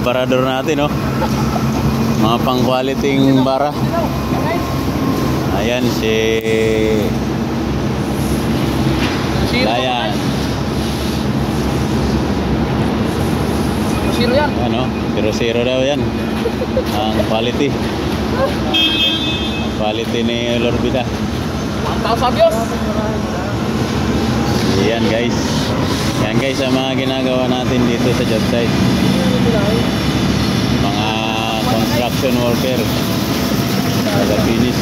barador natin, oh. Mga pang-quality bara. Ayan si Layan. Zero yan. Ano? 0-0 daw yan. Ang quality. Ang quality ni Lorbida. Ang tao sa Diyos. Yan guys. Yan guys ang mga ginagawa natin dito sa job site. Mga construction worker. Taga-finish.